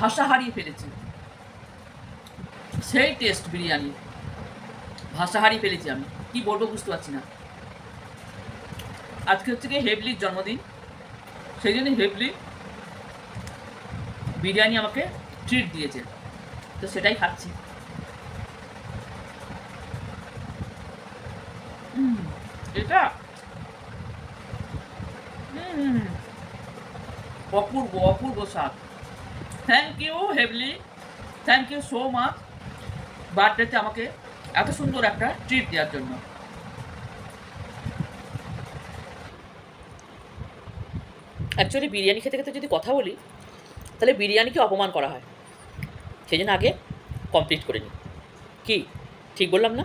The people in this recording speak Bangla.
ভাষা হারিয়ে ফেলেছি। সেই টেস্ট বিরিয়ানি, ভাষা হারিয়ে ফেলেছি আমি, কি বলবো বুঝতে পারছি না। আজকে হচ্ছে কি হেবলির জন্মদিন, সেই জন্য হেবলি বিরিয়ানি আমাকে ট্রিট দিয়েছে, তো সেটাই খাচ্ছি। এটা অপূর্ব অপূর্ব স্বাদ। থ্যাংক ইউ হেবলি, থ্যাংক ইউ সো মাচ বার্থডেতে আমাকে এত সুন্দর একটা ট্রিট দেওয়ার জন্য। অ্যাকচুয়ালি বিরিয়ানি খেতে খেতে যদি কথা বলি, তাহলে বিরিয়ানিকে অপমান করা হয়, সেই জন্য আগে কমপ্লিট করে নিই। কি ঠিক বললাম না?